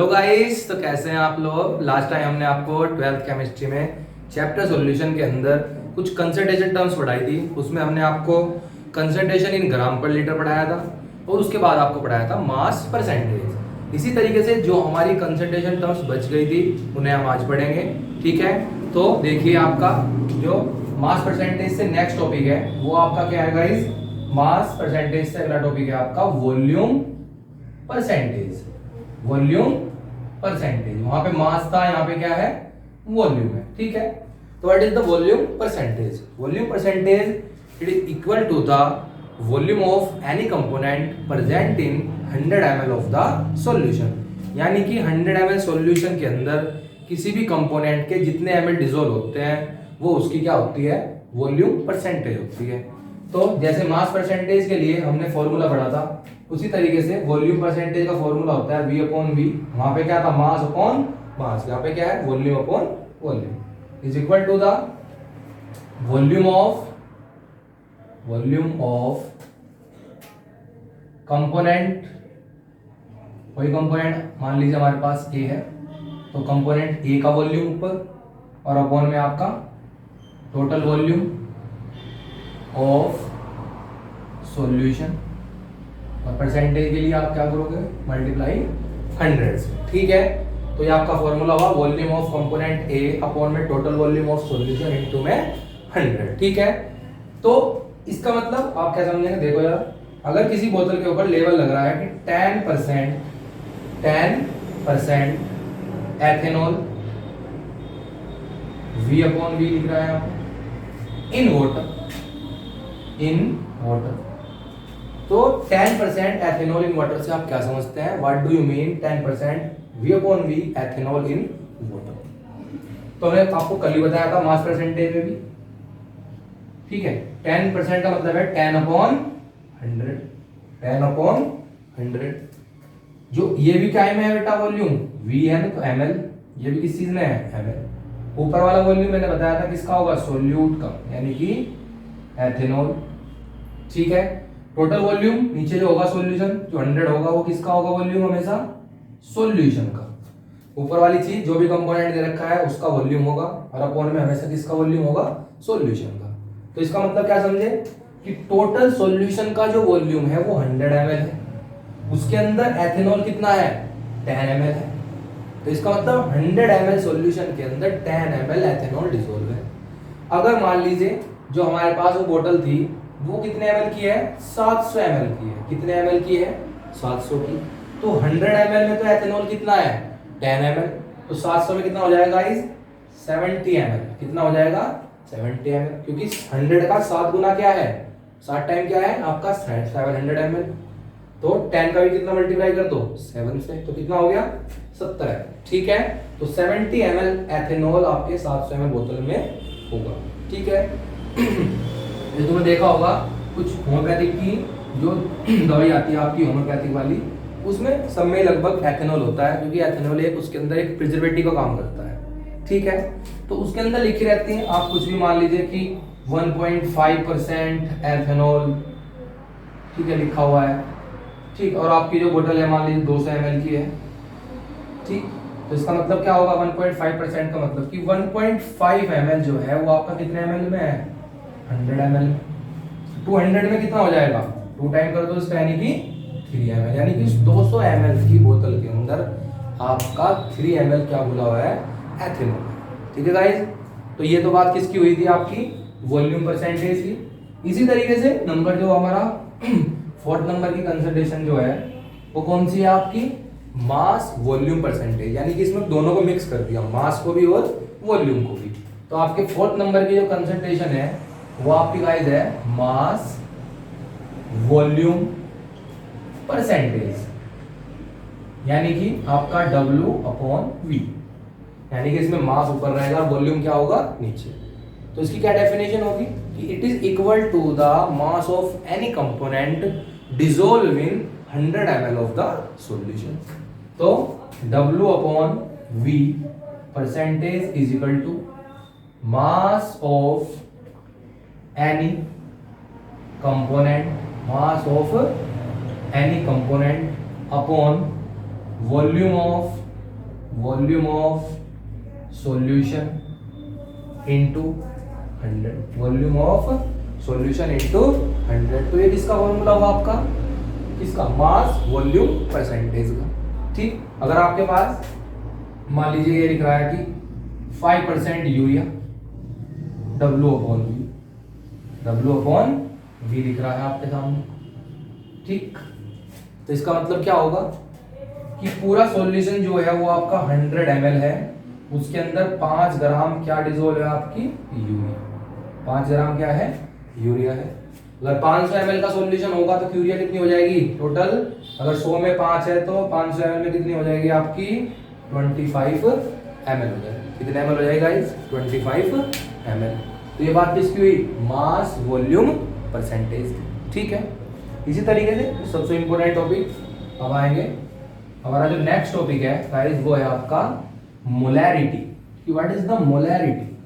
Hello guys, तो कैसे हैं आप लोग। लास्ट टाइम हमने आपको 12th केमिस्ट्री में चैप्टर सॉल्यूशन के अंदर कुछ कंसंट्रेशन टर्म्स पढ़ाई थी। उसमें हमने आपको कंसंट्रेशन इन ग्राम पर लीटर पढ़ाया था और उसके बाद आपको पढ़ाया था मास परसेंटेज। इसी तरीके से जो हमारी कंसंट्रेशन टर्म्स बच गई थी उन्हें हम आज पढ़ेंगे। ठीक है, तो देखिए आपका जो मास परसेंटेज से नेक्स्ट टॉपिक है वो आपका क्या है गाइस। मास परसेंटेज से अगला टॉपिक है आपका वॉल्यूम परसेंटेज। वॉल्यूम परसेंटेज, वहां पे मास था, यहाँ पे क्या है वॉल्यूम है। ठीक है, तो what is the volume percentage. Volume percentage it is equal to the volume of any component present in 100 ml of the solution. यानी कि 100 ml सॉल्यूशन के अंदर किसी भी कंपोनेंट के जितने ml डिसॉल्व होते हैं वो उसकी क्या होती है, वॉल्यूम परसेंटेज होती है। तो जैसे मास परसेंटेज के लिए हमने फॉर्मूला पढ़ा था, उसी तरीके से वॉल्यूम परसेंटेज का फॉर्मूला होता है V अपॉन V। वहां पे क्या था, मास अपॉन मास, यहाँ पे क्या है volume upon volume is equal to the volume of component. कोई कंपोनेंट मान लीजिए हमारे पास A है, तो कंपोनेंट A का वॉल्यूम ऊपर और अपॉन में आपका टोटल वॉल्यूम ऑफ सॉल्यूशन, और परसेंटेज के लिए आप क्या करोगे, मल्टीप्लाई 100 से। ठीक है, तो ये आपका फॉर्मूला हुआ volume of component A upon में total volume of solution into में 100। ठीक है, तो इसका मतलब आप क्या समझेंगे, देखो यार, अगर किसी बोतल के ऊपर लेवल लग रहा है कि 10% एथेनॉल, V अपॉन V लिख रहा है आप इन वाटर, तो 10% एथेनॉल इन वाटर से आप क्या समझते हैं, what do you mean 10% V upon V ethanol in water. तो मैंने आपको कल ही बताया था मास परसेंटेज में भी। ठीक है, 10% का मतलब है 10 अपॉन 100। जो ये भी क्या में है बेटा, वॉल्यूम V है ना, तो ml, ये भी किस चीज में है ml। ऊपर वाला वॉल्यूम मैंने बताया था किसका होगा, सोल्यूट का, यानी कि एथेनॉल। ठीक है, टोटल वॉल्यूम नीचे जो होगा सॉल्यूशन, जो 100 होगा वो किसका होगा वॉल्यूम, हमेशा सॉल्यूशन का। ऊपर वाली चीज जो भी कंपोनेंट दे रखा है उसका वॉल्यूम होगा, और अपॉन में हमेशा किसका वॉल्यूम होगा, सॉल्यूशन का। तो इसका मतलब क्या समझे कि टोटल सॉल्यूशन का जो वॉल्यूम है वो 100 ml है, उसके अंदर एथेनॉल कितना है, 10 ml है। तो इसका मतलब 100 ml सॉल्यूशन के अंदर 10 ml एथेनॉल डिसॉल्व है। अगर मान लीजिए जो हमारे पास वो बोतल थी वो कितने ml की है, 700 ml की है। कितने ml की है, 700 की। तो 100 ml में तो एथेनॉल कितना है, 10 ml। तो 700 में कितना हो जाएगा गाइस, 70 ml। कितना हो जाएगा, 70 ml, क्योंकि 100 का 7 गुना क्या है, 7 टाइम क्या है आपका 700 ml। तो 10 का भी कितना मल्टीप्लाई कर दो 7 से, तो कितना हो गया 70 है। ठीक है, तो 70 ml एथेनॉल आपके 700 ml बोतल में होगा। ठीक है, ये तुमने देखा होगा कुछ होम्योपैथिक की जो दवाई आती है आपकी होम्योपैथिक वाली, उसमें सब में लगभग एथेनॉल होता है, क्योंकि एथेनॉल एक उसके अंदर एक प्रिजर्वेटिव का काम करता है। ठीक है, तो उसके अंदर लिखी रहती है, आप कुछ भी मान लीजिए कि 1.5% एथेनॉल, ठीक है, लिखा हुआ है। ठीक, और आपकी जो बोतल है मान लीजिए 200 ml की है। ठीक, तो इसका मतलब क्या होगा, 1.5% का मतलब कि 1.5 ml जो है वो आपका कितने ml में है, 100 ml। 200 में कितना हो जाएगा, 2 टाइम कर दो इसका, यानी कि 3 ml। यानी कि 200 ml की बोतल के अंदर आपका 3 ml क्या बोला हुआ है, एथेनॉल। ठीक है गाइस, तो ये तो बात किसकी हुई थी, आपकी वॉल्यूम परसेंटेज की। इसी तरीके से नंबर जो हमारा 4th नंबर की कंसंट्रेशन जो है वो कौन सी है आपकी, मास वॉल्यूम परसेंटेज। यानी कि इसमें दोनों को मिक्स कर दिया, मास को भी और वॉल्यूम को भी। तो आपके 4th नंबर की जो कंसंट्रेशन है वो आपकी गाइस है मास वॉल्यूम परसेंटेज, यानी कि आपका W अपॉन V। यानी कि इसमें मास ऊपर रहेगा और वॉल्यूम क्या होगा, नीचे। तो इसकी क्या डेफिनेशन होगी कि it is equal to the mass of any component dissolve in 100 ml of the solution. तो W upon V percentage is equal to mass of any component upon volume of volume of solution into 100, volume of solution into 100। तो ये किसका formula हुआ आपका, किसका, mass volume percentage का। ठीक, अगर आपके पास मान लीजिए ये लिख रहा है कि 5% यूरिया, W अपॉन V लिख रहा है आपके सामने। ठीक, तो इसका मतलब क्या होगा कि पूरा सॉल्यूशन जो है वो आपका 100 ml है, उसके अंदर 5 ग्राम क्या डिजोल्व है आपकी, यूरिया। 5 ग्राम क्या है, यूरिया है। अगर 500 ml का सॉल्यूशन होगा तो यूरिया कितनी हो जाएगी टोटल, अगर 100 में 5 है तो 500 ml में कितनी हो जाएगी आपकी 25 ml हो जाएगी। कितने ml हो जाएगा गाइस, 25 ml। तो ये बात किसकी हुई, मास वॉल्यूम परसेंटेज। ठीक है, इसी तरीके से सबसे इंपॉर्टेंट टॉपिक अब आएंगे। हमारा जो नेक्स्ट टॉपिक है गाइस वो है आपका मोलैरिटी, कि व्हाट इज द मोलैरिटी।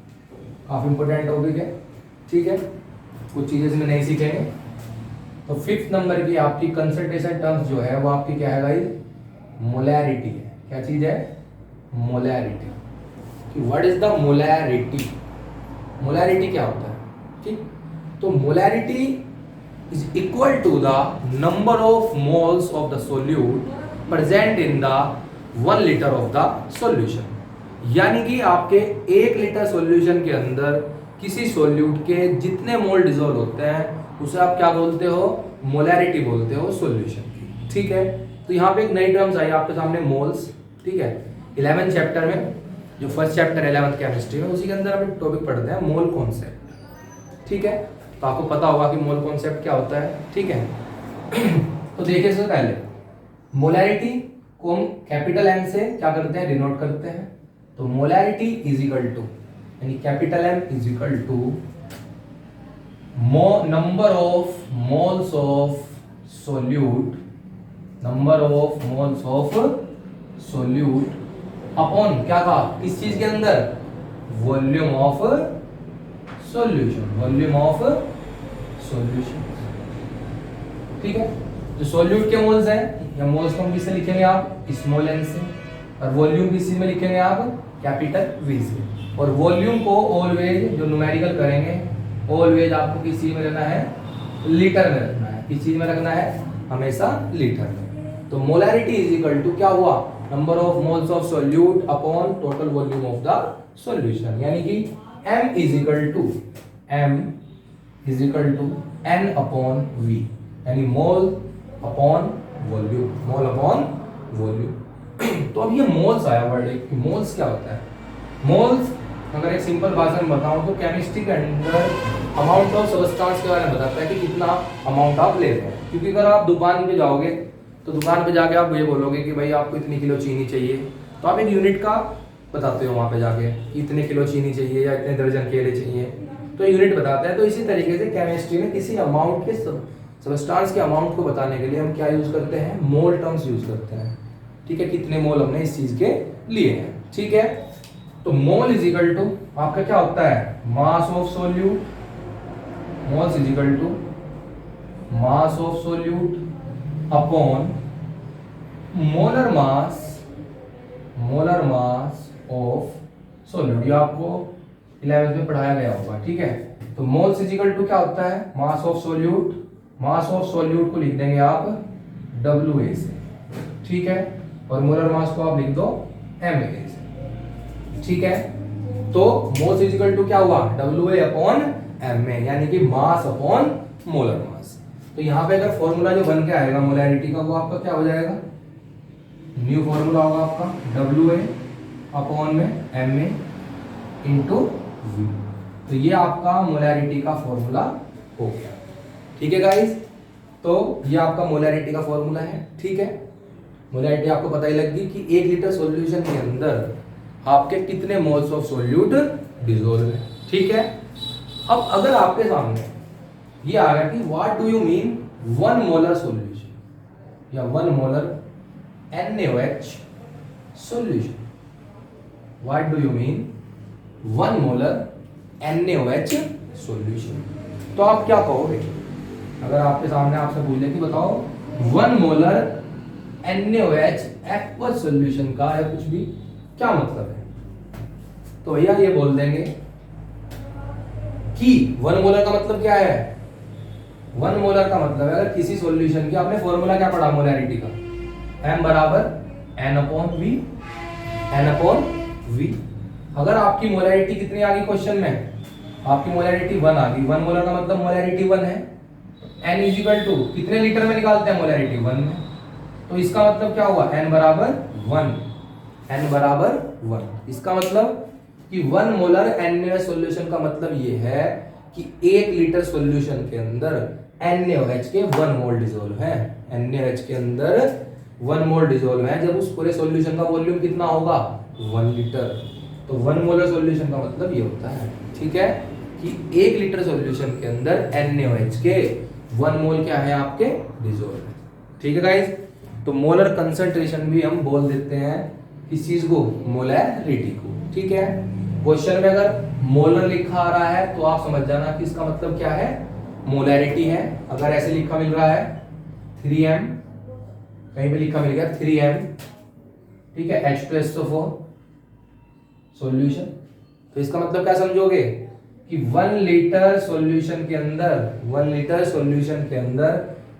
काफी इंपॉर्टेंट टॉपिक है। ठीक है, कुछ चीजें इसमें नहीं सीखेंगे। तो 5th नंबर की आपकी कंसंट्रेशन टर्म्स जो है वो आपकी क्या है गाइस, मोलैरिटी है। क्या चीज है, मोलैरिटी। कि what is the molarity, molarity क्या होता है। ठीक, तो molarity is equal to the number of moles of the solute present in the 1 litre of the solution. यानी कि आपके 1 लीटर सॉल्यूशन के अंदर किसी सॉल्यूट के जितने मोल डिसॉल्व होते हैं उसे आप क्या बोलते हो, मोलैरिटी बोलते हो सॉल्यूशन की। ठीक है, तो यहाँ पे एक नई टर्म्स आई आपके सामने, मोल्स। ठीक है, 11th चैप्टर में, जो फर्स्ट चैप्टर 11th केमिस्ट्री में, उसी के अंदर हम एक टॉपिक पढ़ते हैं मोल कॉन्सेप्ट। ठीक है, तो आपको पता होगा कि मोल कॉन्सेप्ट क्या होता है। ठीक है, तो देखिए इससे पहले मोलैरिटी को हम कैपिटल M से क्या करते हैं, डिनोट करते हैं। तो मोलैरिटी इज इक्वल टू, यानी capital M is equal to number of moles of solute, number of moles of solute upon क्या था, किस चीज के अंदर, volume of solution, volume of solution. ठीक है, जो सॉल्यूट के मोल्स हैं, या मोल्स को हम किससे लिखेंगे आप, स्मॉल n से, और वॉल्यूम किस चीज में लिखेंगे आप, कैपिटल V से। और वॉल्यूम को ऑलवेज जो न्यूमेरिकल करेंगे, ऑलवेज आपको किस चीज में रखना है, लीटर में रखना है। किस चीज में रखना है, हमेशा लीटर में। तो मोलैरिटी इज इक्वल टू क्या हुआ, number of moles of solute upon total volume of the solution. यानी कि M is equal to N upon V, यानी mole upon volume, mole upon volume. तो अब ये मोल्स आया वर्ड, एक मोल्स क्या होता है। मोल्स अगर एक सिंपल भाषा में बताऊं तो केमिस्ट्री के अंदर अमाउंट ऑफ सब्सटेंस के बारे में बताता है कि कितना अमाउंट आप ले रहे हैं। क्योंकि अगर आप दुकान पे जाओगे तो दुकान पे जाके आप ये बोलोगे कि भाई आपको इतनी किलो चीनी चाहिए, तो आप एक यूनिट का बताते हो वहाँ पे जाके, इतने किलो चीनी चाहिए या इतने दर्जन केले चाहिए, तो यूनिट बताता है। तो इसी तरीके से केमिस्ट्री में किसी अमाउंट के सब्सटेंस के अमाउंट को बताने के लिए हम क्या यूज करते हैं, मोल टर्म्स यूज करते हैं। ठीक है, कितने मोल हमने इस चीज के लिए हैं। ठीक है, तो मोल इज इक्वल टू आपका क्या होता है, mass of solute, moles is equal to mass of solute upon molar mass of solute. ये आपको 11th में पढ़ाया गया होगा। ठीक है, तो मोल्स इज इक्वल टू क्या होता है, mass of solute. Mass of solute को लिख देंगे आप WA से। ठीक है, और मोलर मास को आप लिख दो MA से। ठीक है, तो मोल्स इज इक्वल टू क्या हुआ, WA अपॉन MA, यानी कि मास अपॉन मोलर मास। तो यहाँ पे अगर फॉर्मूला जो बन के आएगा मोलैरिटी का, वो आपका क्या हो जाएगा, न्यू फॉर्मूला होगा आपका WA अपॉन में MA इंटू V। तो ये आपका मोलैरिटी का फॉर्मूला हो गया। ठीक है गाइस, तो ये आपका मोलैरिटी का फॉर्मूला है। ठीक है, मोलैरिटी आपको पता ही लग गई कि 1 लीटर सॉल्यूशन के अंदर आपके कितने मोल्स ऑफ सोल्यूट डिसॉल्व है। ठीक है, अब अगर आपके सामने ये आ गया कि what do you mean 1 molar solution या 1 molar NaOH solution, what do you mean 1 molar NaOH solution, तो आप क्या कहोगे अगर आपके सामने आपसे पूछे कि बताओ 1 मोलर NaOH एक्वस सॉल्यूशन का या कुछ भी क्या मतलब है? तो भैया ये बोल देंगे कि 1 मोलर का मतलब क्या है? 1 मोलर का मतलब है अगर किसी सॉल्यूशन की, आपने फॉर्मूला क्या पढ़ा मोलैरिटी का, m बराबर n/v। अगर आपकी मोलैरिटी कितनी आ गई क्वेश्चन में, आपकी मोलैरिटी 1 आ गई, 1 मोलर का मतलब मोलैरिटी 1 है, n इजिकल टू कितने लीटर में निकालते हैं मोलैरिटी 1 में, तो इसका मतलब क्या हुआ n बराबर 1। इसका मतलब कि 1 मोलर NaOH सॉल्यूशन का मतलब ये है कि 1 लीटर सॉल्यूशन के अंदर NaOH के 1 मोल डिसॉल्व है, NaOH के अंदर 1 मोल डिसॉल्व है। जब उस पूरे सॉल्यूशन का वॉल्यूम कितना होगा 1 लीटर, तो 1 मोलर सॉल्यूशन का मतलब ये होता है, ठीक है, कि 1 लीटर सॉल्यूशन के अंदर NaOH के 1 मोल क्या है आपके डिसॉल्व है, ठीक है गाइस। तो मोलर कंसंट्रेशन भी हम बोल देते हैं किस चीज को, मोलैरिटी को, ठीक है। क्वेश्चन में अगर मोलर लिखा आ रहा है तो आप समझ जाना कि इसका मतलब क्या है, मोलैरिटी है। अगर ऐसे लिखा मिल रहा है 3m, कहीं पे लिखा मिल गया 3m, ठीक है, H2SO4 सॉल्यूशन, तो इसका मतलब क्या समझोगे कि 1 लीटर सॉल्यूशन के अंदर, 1 लीटर सॉल्यूशन के अंदर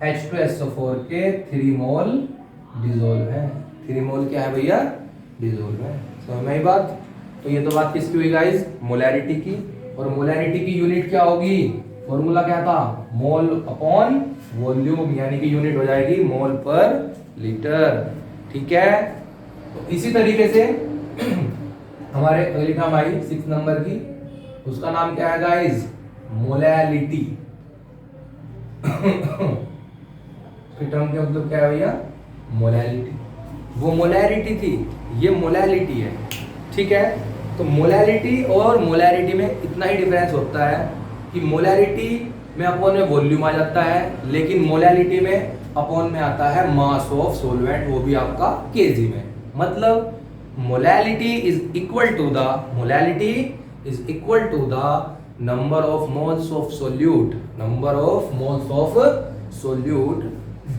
H2SO4 के 3 मोल डिसॉल्व है। 3 मोल क्या है भैया, डिसॉल्व है, समझ में आई बात। तो ये तो बात किसकी हुई गाइस, मोलैरिटी की। और मोलैरिटी की यूनिट क्या होगी, फॉर्मूला क्या था, मोल अपॉन वॉल्यूम, यानी कि यूनिट हो जाएगी मोल पर लीटर, ठीक है। तो इसी तरीके से हमारे अगली टर्म आई 6 नंबर की, उसका नाम क्या है गाइस, मोलैलिटी। टर्म का मतलब क्या है भैया, मोलैलिटी। वो मोलैरिटी थी, ये मोलैलिटी है, ठीक है। तो मोलैलिटी और मोलैरिटी में इतना ही डिफरेंस होता है कि मोलैरिटी में अपॉन में वॉल्यूम आ जाता है, लेकिन मोलैलिटी में अपॉन में आता है मास ऑफ सॉल्वेंट, वो भी आपका केजी में। मतलब molality is equal to the number of moles of solute,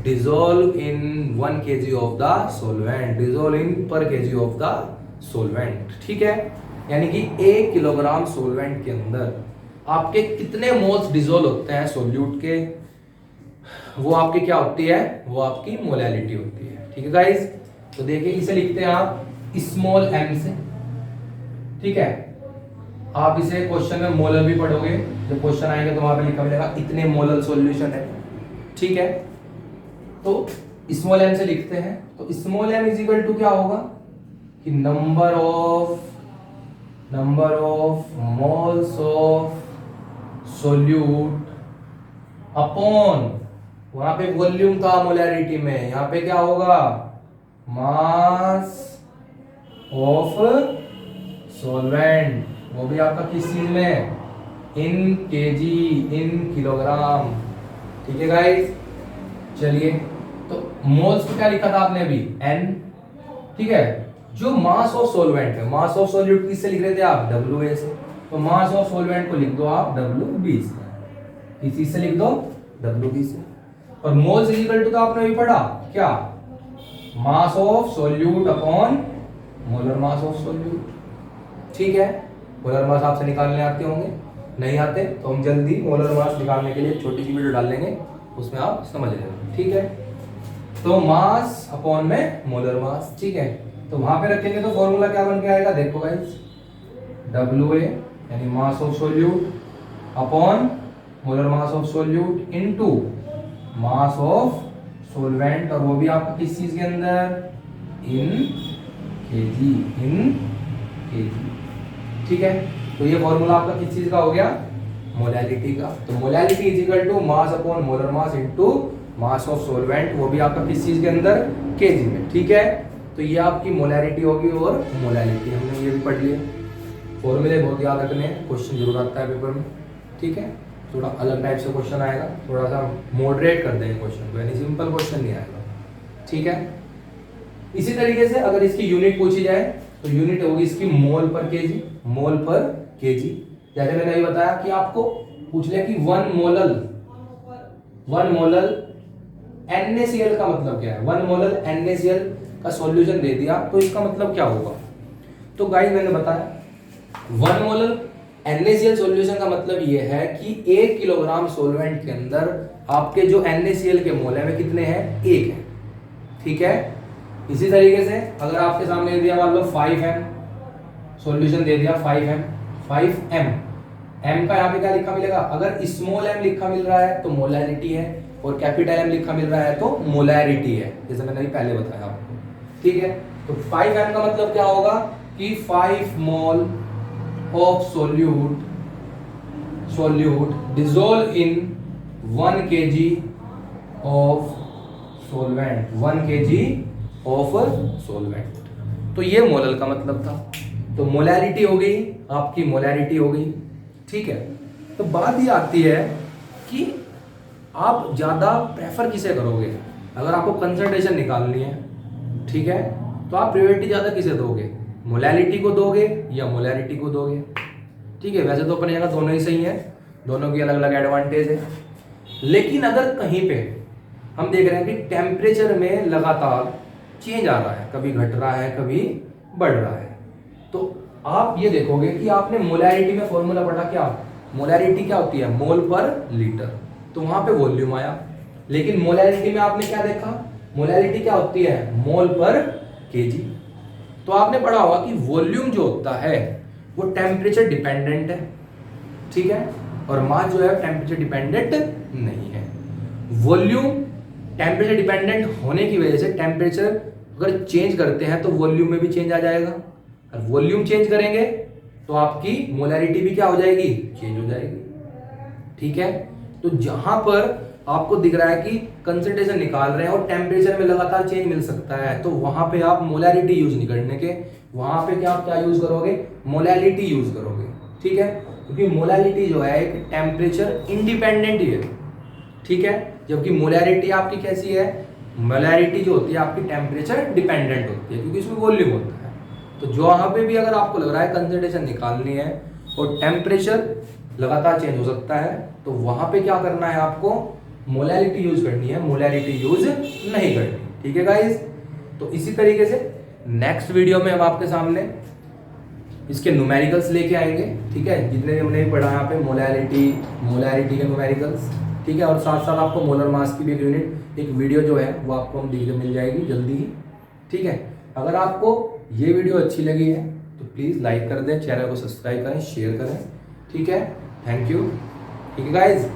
dissolve in 1 kg of the solvent, dissolve in per kg of the solvent, ठीक है। यानी कि 1 किलोग्राम सोलवेंट के अंदर आपके कितने मोल्स डिसॉल्व होते हैं सोल्यूट के, वो आपकी क्या होती है, वो आपकी मोलैलिटी होती है, ठीक है गाइस। तो देखिए इसे लिखते हैं आप स्मॉल m से, ठीक है। आप इसे क्वेश्चन में मोलर भी पढ़ोगे, जब क्वेश्चन आएगा तो वहां पे लिखा मिलेगा इतने मोलर सॉल्यूशन है, ठीक है। तो स्मॉल m से लिखते हैं, तो small m is equal to क्या होगा कि number of moles of solute upon, वहां पे वॉल्यूम था मोलैरिटी में, यहां पे क्या होगा, मास ऑफ सॉल्वेंट, वो भी आपका किस चीज में, इन केजी, इन किलोग्राम, ठीक है गाइस। चलिए तो मोल्स को क्या लिखा था आपने अभी, n, ठीक है। जो मास ऑफ सॉल्वेंट है, मास ऑफ सॉल्यूट किससे लिख रहे थे आप, WA से, तो मास ऑफ सॉल्वेंट को लिख दो आप WB से, किस चीज से लिख दो, WB से। और मोल्स इज इक्वल टू तो आपने अभी पढ़ा क्या, mass of solute upon molar mass of solute, ठीक है। मोलर मास आपसे निकालने आते होंगे, नहीं आते तो हम जल्दी मोलर मास निकालने के लिए छोटी सी वीडियो डाल लेंगे, उसमें आप समझ लेना, ठीक है। तो मास अपॉन में मोलर मास, ठीक है। तो वहां पे रखेंगे तो फॉर्मूला क्या बन के आएगा, देखो गाइस, WA यानी मास of solute upon molar mass of solute into mass of solvent, और वो भी आपका किस चीज के अंदर, इन केजी, ठीक है। तो ये फॉर्मूला आपका किस चीज का हो गया, मोलैलिटी का। तो molality is equal to mass upon molar mass into mass of solvent, वो भी आपका किस चीज के अंदर, केजी में, ठीक है। तो ये आपकी मोलैरिटी होगी और मोलैलिटी, हमने ये भी पढ़ लिया। फॉर्मूले बहुत याद रखने हैं, क्वेश्चन जरूर आता है पेपर में, ठीक है। थोड़ा अलग टाइप से क्वेश्चन आएगा, थोड़ा सा मॉडरेट कर देंगे क्वेश्चन को, यानी सिंपल क्वेश्चन नहीं आएगा, ठीक है। इसी तरीके से अगर इसकी यूनिट पूछी जाए तो यूनिट होगी इसकी मोल पर केजी, मोल पर केजी। जैसे मैंने अभी बताया कि आपको पूछ लिया कि 1 मोलल NaCl का मतलब क्या है, 1 मोलल NaCl का सॉल्यूशन दे दिया, तो इसका मतलब क्या होगा तो गाइस मैंने बताया 1 मोलर NaCl सॉल्यूशन का मतलब ये है कि 1 किलोग्राम सॉल्वेंट के अंदर आपके जो NaCl के मोल है वे कितने हैं, 1 है। ठीक है, इसी तरीके से अगर आपके सामने दे दिया मान लो 5m सॉल्यूशन दे दिया 5m m का यहाँ पे क्या लिखा मिलेगा, अगर स्मॉल m लिखा मिल रहा है तो मोलैरिटी है और कैपिटल M लिखा मिल रहा है तो मोलैरिटी है, जैसे मैंने अभी पहले बताया आपको। ठीक है, तो 5m का मतलब क्या होगा कि 5 mole of solute dissolve in 1 kg of solvent, 1 kg of solvent। तो ये मोलल का मतलब था। तो मोलैरिटी हो गई, आपकी मोलैरिटी हो गई। ठीक है, तो बात ये आती है कि आप ज्यादा प्रेफर किसे करोगे, अगर आपको कंसंट्रेशन निकालनी है, ठीक है, तो आप प्रायोरिटी ज्यादा किसे दोगे, मोलैरिटी को दोगे या मोलैरिटी को दोगे। ठीक है, वैसे तो अपने जगह दोनों ही सही है, दोनों की अलग अलग एडवांटेज है, लेकिन अगर कहीं पे हम देख रहे हैं कि टेम्परेचर में लगातार चेंज आ रहा है, कभी घट रहा है कभी बढ़ रहा है, तो आप ये देखोगे कि आपने मोलैरिटी में फॉर्मूला पढ़ा, क्या मोलैरिटी क्या होती है, मोल पर लीटर, तो वहां पे वॉल्यूम आया। लेकिन मोलैरिटी में आपने क्या देखा, मोलैरिटी क्या होती है, मोल पर केजी। तो आपने पढ़ा होगा कि वॉल्यूम जो होता है वो टेम्परेचर डिपेंडेंट है। ठीक है, और मास जो है टेम्परेचर डिपेंडेंट नहीं है। वॉल्यूम टेम्परेचर डिपेंडेंट होने की वजह से टेम्परेचर अगर चेंज करते हैं तो वॉल्यूम में भी चेंज आ जाएगा, और वॉल्यूम चेंज करेंगे तो आपकी मोलैरिटी भी क्या हो जाएगी, चेंज हो जाएगी। ठीक है, तो जहां पर आपको दिख रहा है कि कंसंट्रेशन निकाल रहे हैं और टेम्परेचर में लगातार चेंज मिल सकता है, तो वहां पे आप मोलैरिटी यूज नहीं करने के, वहां पे क्या यूज करोगे, मोलैरिटी यूज करोगे। ठीक है, क्योंकि मोलैरिटी जो है एक टेम्परेचर इंडिपेंडेंट ही है। ठीक है, जबकि मोलैरिटी आपकी कैसी है, मोलैरिटी जो होती है आपकी टेम्परेचर डिपेंडेंट होती है, क्योंकि इसमें वॉल्यूम होता है। तो जहां पे भी अगर आपको लग रहा है कंसंट्रेशन निकालनी है और टेम्परेचर लगातार चेंज हो सकता है, तो वहां पे क्या करना है, आपको मोलैरिटी यूज करनी है, मोलैरिटी यूज नहीं करनी। ठीक है गाइस, तो इसी तरीके से नेक्स्ट वीडियो में हम आपके सामने इसके न्यूमेरिकल्स लेके आएंगे। ठीक है, जितने भी हमने पढ़ा यहाँ पे मोलैरिटी के न्यूमेरिकल्स। ठीक है, और साथ साथ आपको मोलर मास की भी एक यूनिट, एक वीडियो जो है वो आपको हम देखने मिल जाएगी जल्दी ही। ठीक है, अगर आपको ये वीडियो अच्छी लगी है तो प्लीज़ लाइक कर दें, चैनल को सब्सक्राइब करें, शेयर करें। ठीक है, थैंक यू। ठीक है गाइज।